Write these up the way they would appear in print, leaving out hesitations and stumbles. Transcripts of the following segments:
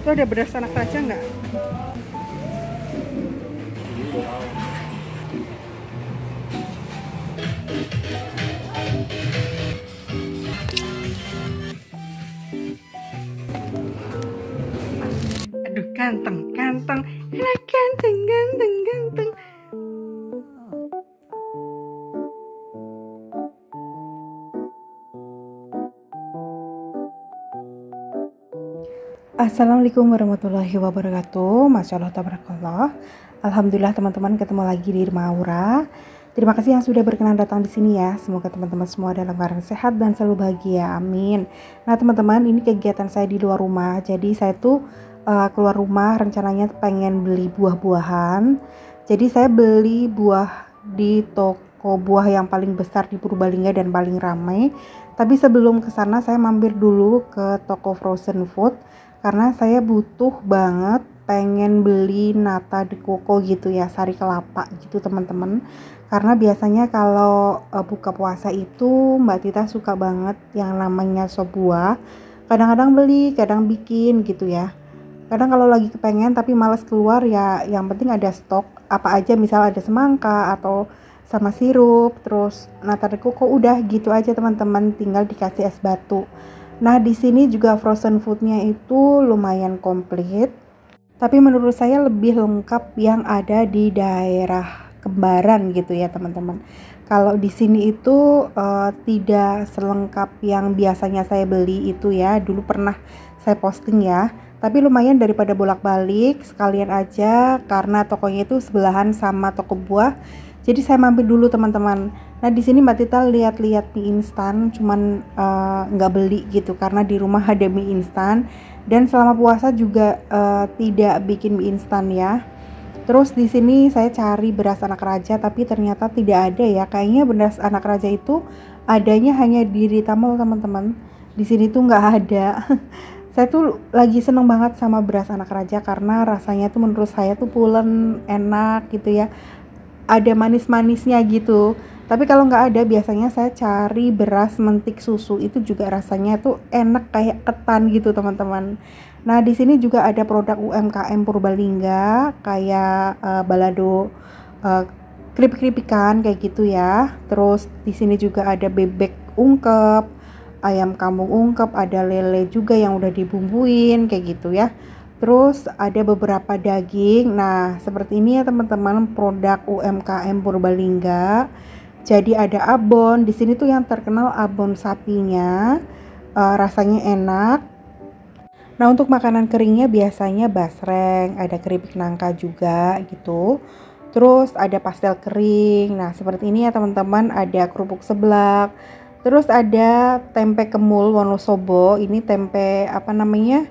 Lo ada beras anak raja nggak? Aduh, ganteng, ganteng, enak, ganteng, ganteng, ganteng. Assalamualaikum warahmatullahi wabarakatuh. Masya Allah, tabarakallah. Alhamdulillah teman-teman, ketemu lagi di Rumah Aura. Terima kasih yang sudah berkenan datang di sini ya. Semoga teman-teman semua dalam keadaan sehat dan selalu bahagia. Amin. Nah teman-teman, ini kegiatan saya di luar rumah. Jadi saya tuh keluar rumah rencananya pengen beli buah-buahan. Jadi saya beli buah di toko buah yang paling besar di Purbalingga dan paling ramai. Tapi sebelum ke sana saya mampir dulu ke toko frozen food karena saya butuh banget pengen beli nata de coco gitu ya, sari kelapa gitu teman-teman. Karena biasanya kalau buka puasa itu Mbak Tita suka banget yang namanya sop buah. Kadang-kadang beli, kadang bikin gitu ya. Kadang kalau lagi kepengen tapi males keluar ya, yang penting ada stok apa aja, misal ada semangka atau sama sirup, terus nata de coco, udah gitu aja teman-teman, tinggal dikasih es batu. Nah di sini juga frozen foodnya itu lumayan komplit, tapi menurut saya lebih lengkap yang ada di daerah Kembaran gitu ya teman-teman. Kalau di sini itu tidak selengkap yang biasanya saya beli itu ya. Dulu pernah saya posting ya. Tapi lumayan daripada bolak-balik, sekalian aja karena tokonya itu sebelahan sama toko buah. Jadi saya mampir dulu teman-teman. Nah di sini Mbak Tita lihat-lihat mie instan, cuman nggak beli gitu karena di rumah ada mie instan. Dan selama puasa juga tidak bikin mie instan ya. Terus di sini saya cari beras anak raja tapi ternyata tidak ada ya. Kayaknya beras anak raja itu adanya hanya di Rita Mall teman-teman. Di sini tuh nggak ada. Saya tuh lagi seneng banget sama beras anak raja karena rasanya tuh menurut saya tuh pulen, enak gitu ya. Ada manis-manisnya gitu. Tapi kalau nggak ada biasanya saya cari beras mentik susu, itu juga rasanya tuh enak kayak ketan gitu teman-teman. Nah di sini juga ada produk UMKM Purbalingga kayak balado, keripik-keripikan kayak gitu ya. Terus di sini juga ada bebek ungkep, ayam kampung ungkep, ada lele juga yang udah dibumbuin kayak gitu ya. Terus ada beberapa daging. Nah, seperti ini ya teman-teman, produk UMKM Purbalingga. Jadi ada abon. Di sini tuh yang terkenal abon sapinya. Rasanya enak. Nah, untuk makanan keringnya biasanya basreng, ada keripik nangka juga gitu. Terus ada pastel kering. Nah, seperti ini ya teman-teman, ada kerupuk seblak. Terus ada tempe kemul Wonosobo. Ini tempe apa namanya?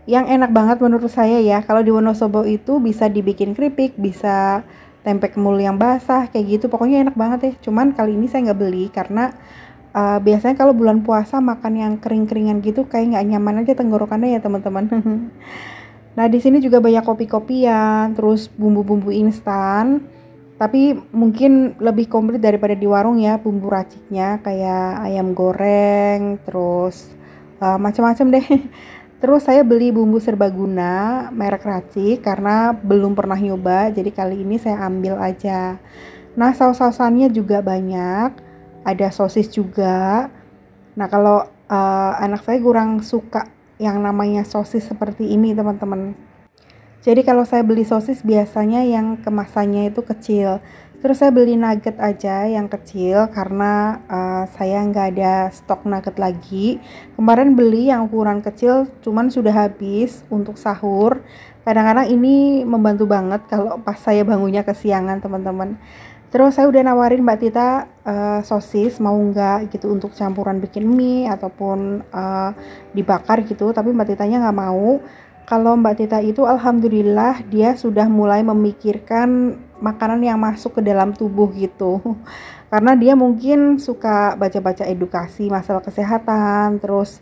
Yang enak banget menurut saya ya. Kalau di Wonosobo itu bisa dibikin keripik, bisa tempe kemul yang basah kayak gitu, pokoknya enak banget ya. Cuman kali ini saya nggak beli karena biasanya kalau bulan puasa makan yang kering-keringan gitu kayak nggak nyaman aja tenggorokannya ya teman-teman. Nah di sini juga banyak kopi-kopian, terus bumbu-bumbu instan, tapi mungkin lebih komplit daripada di warung ya. Bumbu raciknya kayak ayam goreng, terus macam-macam deh. Terus saya beli bumbu serbaguna merek Racik karena belum pernah nyoba, jadi kali ini saya ambil aja. Nah saus-sausannya juga banyak, ada sosis juga. Nah kalau anak saya kurang suka yang namanya sosis seperti ini teman-teman. Jadi kalau saya beli sosis biasanya yang kemasannya itu kecil. Terus saya beli nugget aja yang kecil karena saya nggak ada stok nugget lagi. Kemarin beli yang ukuran kecil cuman sudah habis untuk sahur. Kadang-kadang ini membantu banget kalau pas saya bangunnya kesiangan teman-teman. Terus saya udah nawarin Mbak Tita sosis mau nggak gitu untuk campuran bikin mie ataupun dibakar gitu. Tapi Mbak Titanya nggak mau. Kalau Mbak Tita itu alhamdulillah dia sudah mulai memikirkan makanan yang masuk ke dalam tubuh gitu. Karena dia mungkin suka baca-baca edukasi masalah kesehatan, terus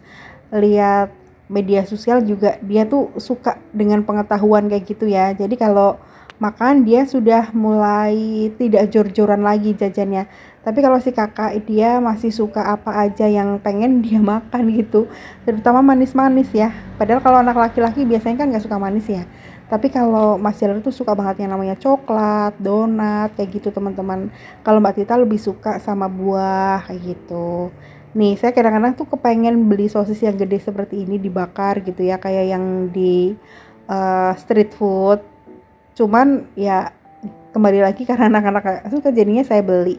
lihat media sosial juga dia tuh suka dengan pengetahuan kayak gitu ya. Jadi kalau makan dia sudah mulai tidak jor-joran lagi jajannya. Tapi kalau si kakak dia masih suka apa aja yang pengen dia makan gitu, terutama manis-manis ya. Padahal kalau anak laki-laki biasanya kan nggak suka manis ya. Tapi kalau Mas Jalur tuh suka banget yang namanya coklat, donat, kayak gitu teman-teman. Kalau Mbak Tita lebih suka sama buah kayak gitu. Nih, saya kadang-kadang tuh kepengen beli sosis yang gede seperti ini dibakar gitu ya, kayak yang di street food. Cuman ya kembali lagi karena anak-anak gak suka jadinya saya beli.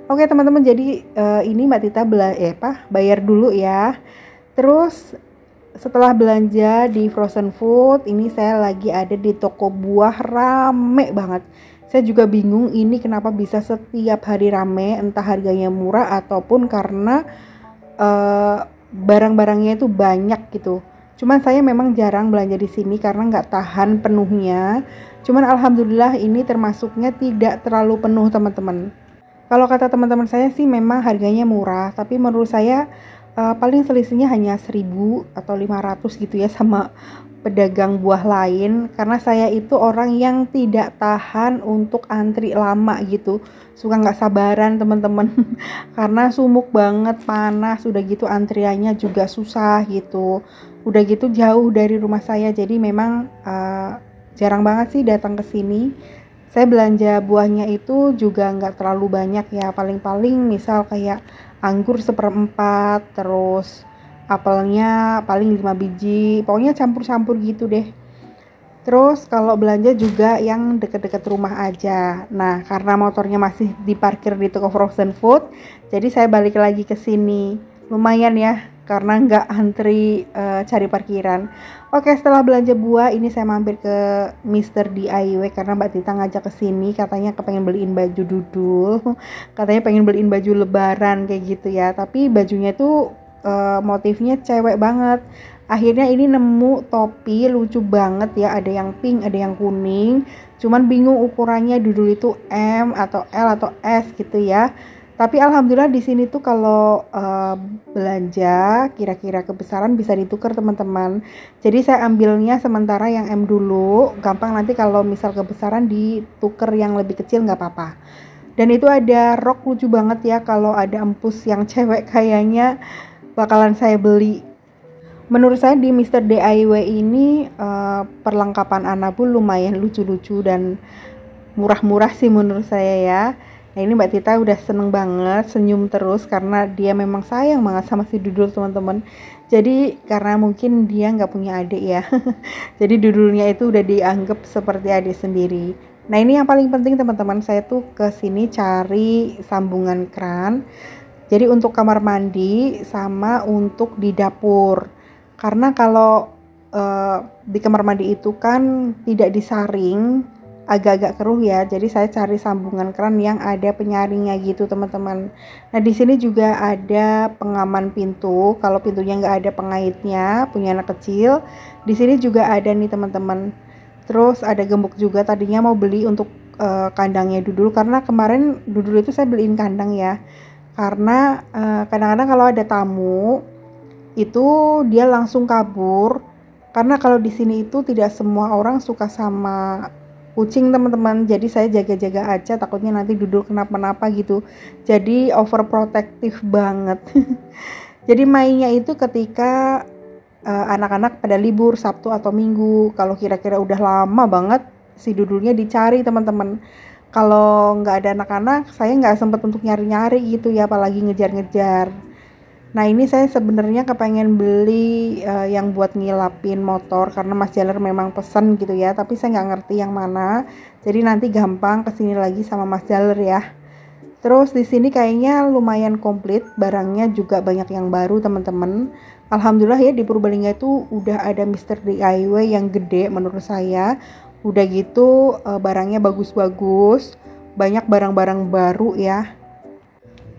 Oke teman-teman, jadi ini Mbak Tita bayar dulu ya. Terus setelah belanja di frozen food, ini saya lagi ada di toko buah, rame banget. Saya juga bingung ini kenapa bisa setiap hari rame, entah harganya murah ataupun karena barang-barangnya itu banyak gitu. Cuman saya memang jarang belanja di sini karena nggak tahan penuhnya. Cuman alhamdulillah ini termasuknya tidak terlalu penuh teman-teman. Kalau kata teman-teman saya sih memang harganya murah, tapi menurut saya paling selisihnya hanya 1.000 atau 500 gitu ya sama pedagang buah lain, karena saya itu orang yang tidak tahan untuk antri lama gitu, suka nggak sabaran teman-teman. Karena sumuk banget, panas, udah gitu antriannya juga susah gitu, udah gitu jauh dari rumah saya, jadi memang jarang banget sih datang ke sini. Saya belanja buahnya itu juga nggak terlalu banyak ya, paling-paling misal kayak anggur seperempat, terus apelnya paling 5 biji, pokoknya campur-campur gitu deh. Terus kalau belanja juga yang deket-deket rumah aja. Nah, karena motornya masih diparkir di toko frozen food, jadi saya balik lagi ke sini. Lumayan ya, karena nggak antri cari parkiran. Oke, setelah belanja buah, ini saya mampir ke Mr. DIY karena Mbak Tita ngajak ke sini, katanya kepengen beliin baju dudul, katanya pengen beliin baju lebaran kayak gitu ya. Tapi bajunya itu motifnya cewek banget. Akhirnya ini nemu topi lucu banget ya, ada yang pink, ada yang kuning. Cuman bingung ukurannya dudul itu M atau L atau S gitu ya. Tapi alhamdulillah di sini tuh kalau belanja kira-kira kebesaran bisa ditukar teman-teman. Jadi saya ambilnya sementara yang M dulu, gampang nanti kalau misal kebesaran ditukar yang lebih kecil nggak apa-apa. Dan itu ada rok lucu banget ya, kalau ada empus yang cewek kayaknya bakalan saya beli. Menurut saya di Mr. DIY ini perlengkapan anak pun lumayan lucu-lucu dan murah-murah sih menurut saya ya. Nah ini Mbak Tita udah seneng banget, senyum terus karena dia memang sayang banget sama si Dudul teman-teman. Jadi karena mungkin dia nggak punya adik ya, jadi Dudulnya itu udah dianggap seperti adik sendiri. Nah ini yang paling penting teman-teman, saya tuh kesini cari sambungan kran. Jadi untuk kamar mandi sama untuk di dapur. Karena kalau di kamar mandi itu kan tidak disaring, agak-agak keruh ya. Jadi saya cari sambungan kran yang ada penyaringnya gitu teman-teman. Nah di sini juga ada pengaman pintu. Kalau pintunya nggak ada pengaitnya, punya anak kecil, di sini juga ada nih teman-teman. Terus ada gembok juga. Tadinya mau beli untuk kandangnya Dudul, karena kemarin Dudul itu saya beliin kandang ya. Karena kadang-kadang kalau ada tamu itu dia langsung kabur, karena kalau di sini itu tidak semua orang suka sama kucing teman-teman. Jadi saya jaga-jaga aja, takutnya nanti Dudul kenapa-napa gitu, jadi overprotective banget. Jadi mainnya itu ketika anak-anak pada libur Sabtu atau Minggu. Kalau kira-kira udah lama banget si Dudulnya dicari teman-teman. Kalau nggak ada anak-anak saya nggak sempet untuk nyari-nyari gitu ya, apalagi ngejar-ngejar. Nah ini saya sebenarnya kepengen beli yang buat ngilapin motor, karena Mas Jaler memang pesen gitu ya, tapi saya nggak ngerti yang mana. Jadi nanti gampang kesini lagi sama Mas Jaler ya. Terus di sini kayaknya lumayan komplit, barangnya juga banyak yang baru teman-teman. Alhamdulillah ya, di Purbalingga itu udah ada Mr. DIY yang gede menurut saya. Udah gitu barangnya bagus-bagus, banyak barang-barang baru ya.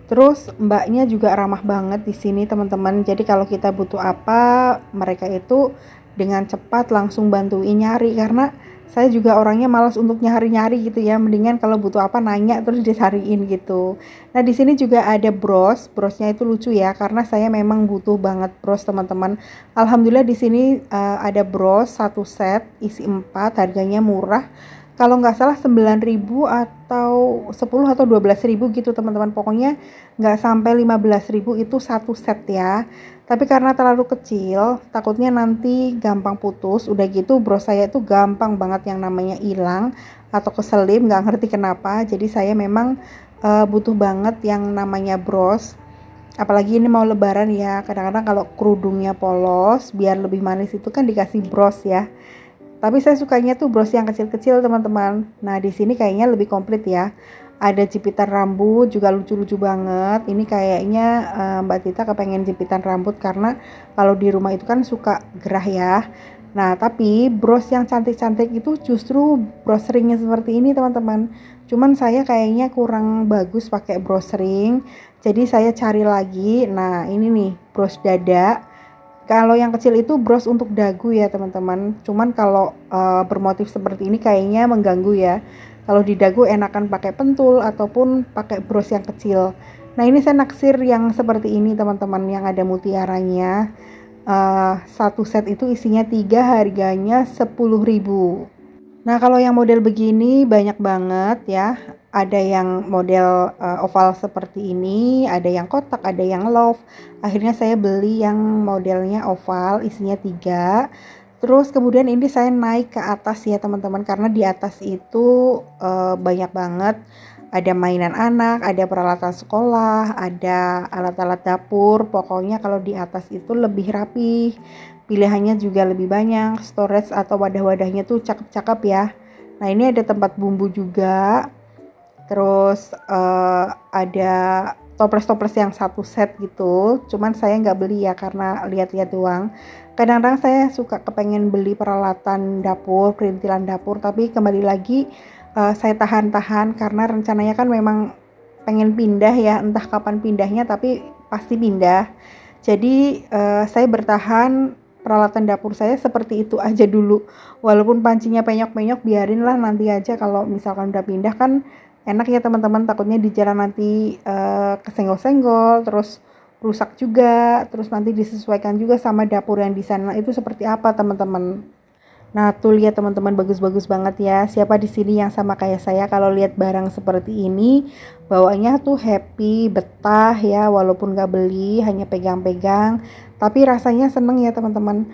Terus mbaknya juga ramah banget di sini teman-teman. Jadi kalau kita butuh apa, mereka itu dengan cepat langsung bantuin nyari, karena saya juga orangnya malas untuk nyari-nyari gitu ya. Mendingan kalau butuh apa nanya terus dicariin gitu. Nah, di sini juga ada bros. Brosnya itu lucu ya, karena saya memang butuh banget bros teman-teman. Alhamdulillah di sini ada bros satu set isi 4, harganya murah. kalau nggak salah 9.000 atau 10 atau 12.000 gitu teman-teman, pokoknya nggak sampai 15.000 itu satu set ya. Tapi karena terlalu kecil takutnya nanti gampang putus, udah gitu bros saya itu gampang banget yang namanya hilang atau keselip, nggak ngerti kenapa. Jadi saya memang butuh banget yang namanya bros, apalagi ini mau lebaran ya, kadang-kadang kalau kerudungnya polos biar lebih manis itu kan dikasih bros ya. Tapi saya sukanya tuh bros yang kecil-kecil teman-teman. Nah di sini kayaknya lebih komplit ya. Ada jepitan rambut juga lucu-lucu banget. Ini kayaknya Mbak Tita kepengen jepitan rambut karena kalau di rumah itu kan suka gerah ya. Nah tapi bros yang cantik-cantik itu justru bros ringnya seperti ini teman-teman. Cuman saya kayaknya kurang bagus pakai bros ring. Jadi saya cari lagi. Nah ini nih bros dada. Kalau yang kecil itu bros untuk dagu ya teman-teman. Cuman kalau bermotif seperti ini kayaknya mengganggu ya. Kalau di dagu enakan pakai pentul ataupun pakai bros yang kecil. Nah ini saya naksir yang seperti ini teman-teman, yang ada mutiaranya. Satu set itu isinya 3, harganya 10.000. Nah kalau yang model begini banyak banget ya. Ada yang model oval seperti ini, ada yang kotak, ada yang love. Akhirnya saya beli yang modelnya oval, isinya 3. Terus kemudian ini saya naik ke atas ya teman-teman, karena di atas itu banyak banget. Ada mainan anak, ada peralatan sekolah, ada alat-alat dapur. Pokoknya kalau di atas itu lebih rapi. Pilihannya juga lebih banyak, storage atau wadah-wadahnya tuh cakep-cakep ya. Nah ini ada tempat bumbu juga. Terus ada toples-toples yang satu set gitu. Cuman saya nggak beli ya karena lihat-lihat doang. Kadang-kadang saya suka kepengen beli peralatan dapur, perintilan dapur. Tapi kembali lagi saya tahan-tahan karena rencananya kan memang pengen pindah ya. Entah kapan pindahnya tapi pasti pindah. Jadi saya bertahan, peralatan dapur saya seperti itu aja dulu. Walaupun pancinya penyok-penyok, biarinlah nanti aja kalau misalkan udah pindah kan enak ya teman-teman. Takutnya di jalan nanti kesenggol-senggol, terus rusak juga, terus nanti disesuaikan juga sama dapur yang di sana itu seperti apa teman-teman. Nah, tuh lihat teman-teman, bagus-bagus banget ya. Siapa di sini yang sama kayak saya kalau lihat barang seperti ini, bawaannya tuh happy, betah ya, walaupun gak beli, hanya pegang-pegang, tapi rasanya seneng ya teman-teman.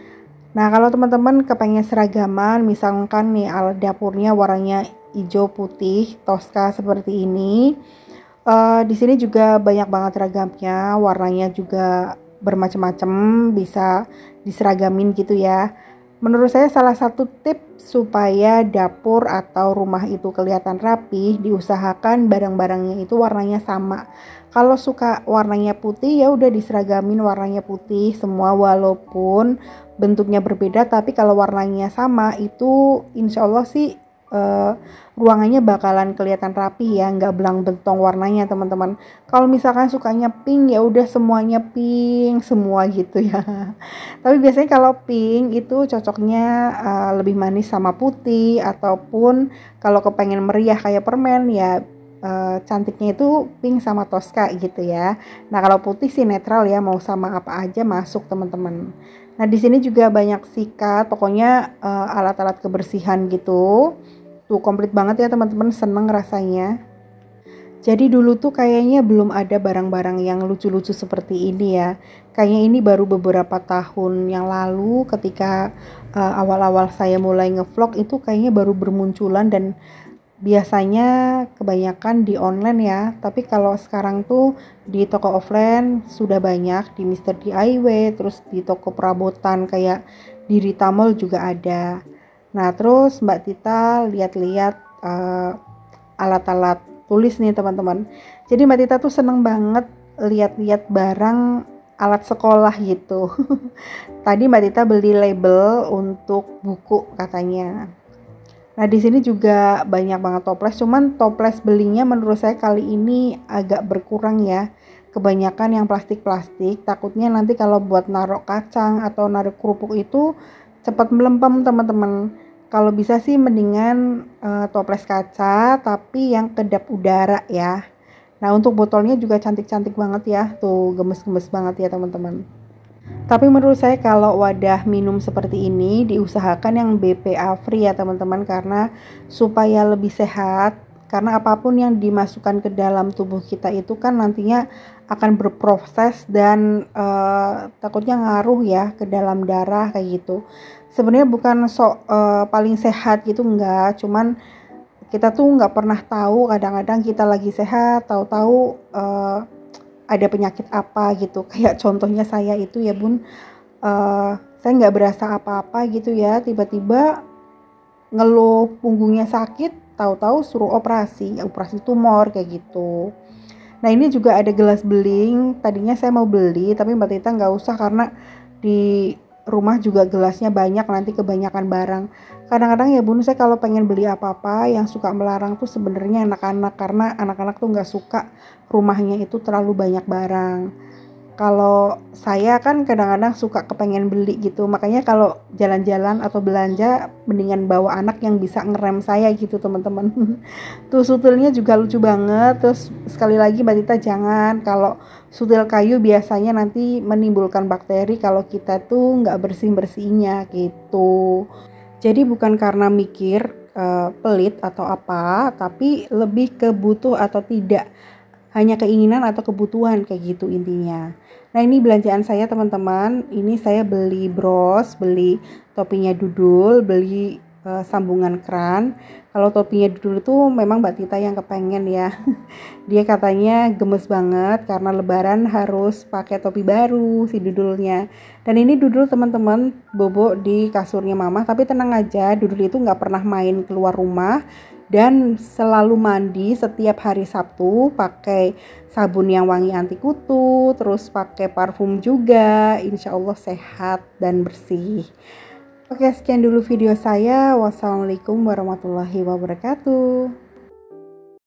Nah, kalau teman-teman kepengen seragaman, misalkan nih alat dapurnya warnanya hijau putih Tosca seperti ini, di sini juga banyak banget ragamnya, warnanya juga bermacam-macam, bisa diseragamin gitu ya. Menurut saya salah satu tips supaya dapur atau rumah itu kelihatan rapi, diusahakan barang-barangnya itu warnanya sama. Kalau suka warnanya putih ya udah diseragamin warnanya putih semua, walaupun bentuknya berbeda, tapi kalau warnanya sama itu insya Allah sih ruangannya bakalan kelihatan rapi ya, nggak belang bentong warnanya teman-teman. Kalau misalkan sukanya pink ya udah semuanya pink semua gitu ya. Tapi biasanya kalau pink itu cocoknya lebih manis sama putih, ataupun kalau kepengen meriah kayak permen ya cantiknya itu pink sama Tosca gitu ya. Nah kalau putih sih netral ya, mau sama apa aja masuk teman-teman. Nah di sini juga banyak sikat, pokoknya alat-alat kebersihan gitu. Tuh komplit banget ya teman-teman, seneng rasanya. Jadi dulu tuh kayaknya belum ada barang-barang yang lucu-lucu seperti ini ya. Kayaknya ini baru beberapa tahun yang lalu ketika awal-awal saya mulai ngevlog itu kayaknya baru bermunculan, dan biasanya kebanyakan di online ya. Tapi kalau sekarang tuh di toko offline sudah banyak, di Mister DIY, terus di toko perabotan kayak di Rita Mall juga ada. Nah, terus Mbak Tita lihat-lihat alat-alat tulis nih teman-teman. Jadi Mbak Tita tuh seneng banget lihat-lihat barang alat sekolah gitu. Tadi Mbak Tita beli label untuk buku katanya. Nah, di sini juga banyak banget toples, cuman toples belinya menurut saya kali ini agak berkurang ya. Kebanyakan yang plastik-plastik, takutnya nanti kalau buat naruh kacang atau naruh kerupuk itu cepat melempem teman-teman. Kalau bisa sih mendingan toples kaca tapi yang kedap udara ya. Nah untuk botolnya juga cantik-cantik banget ya, tuh gemes-gemes banget ya teman-teman. Tapi menurut saya kalau wadah minum seperti ini diusahakan yang BPA free ya teman-teman, karena supaya lebih sehat. Karena apapun yang dimasukkan ke dalam tubuh kita itu kan nantinya akan berproses dan takutnya ngaruh ya ke dalam darah kayak gitu. Sebenarnya bukan paling sehat gitu, enggak, cuman kita tuh nggak pernah tahu, kadang-kadang kita lagi sehat tahu-tahu ada penyakit apa gitu. Kayak contohnya saya itu ya bun, saya nggak berasa apa-apa gitu ya, tiba-tiba ngeluh punggungnya sakit, tahu-tahu suruh operasi tumor kayak gitu. Nah ini juga ada gelas beling, tadinya saya mau beli tapi Mbak Tita nggak usah karena di rumah juga gelasnya banyak, nanti kebanyakan barang. Kadang-kadang ya bun, saya kalau pengen beli apa-apa yang suka melarang tuh sebenarnya anak-anak, karena anak-anak tuh nggak suka rumahnya itu terlalu banyak barang. Kalau saya kan kadang-kadang suka kepengen beli gitu, makanya kalau jalan-jalan atau belanja mendingan bawa anak yang bisa ngerem saya gitu teman-teman. Tuh sutilnya juga lucu banget. Terus sekali lagi Mbak Tita jangan, kalau sutil kayu biasanya nanti menimbulkan bakteri kalau kita tuh nggak bersih-bersihnya gitu. Jadi bukan karena mikir pelit atau apa, tapi lebih ke butuh atau tidak, hanya keinginan atau kebutuhan kayak gitu intinya. Nah ini belanjaan saya teman-teman, ini saya beli bros, beli topinya Dudul, beli sambungan kran. Kalau topinya Dudul itu memang Mbak Tita yang kepengen ya. Dia katanya gemes banget karena lebaran harus pakai topi baru si Dudulnya. Dan ini Dudul teman-teman bobo di kasurnya mama, tapi tenang aja, Dudul itu nggak pernah main keluar rumah dan selalu mandi setiap hari Sabtu pakai sabun yang wangi anti kutu, terus pakai parfum juga. Insya Allah sehat dan bersih. Oke, sekian dulu video saya. Wassalamualaikum warahmatullahi wabarakatuh.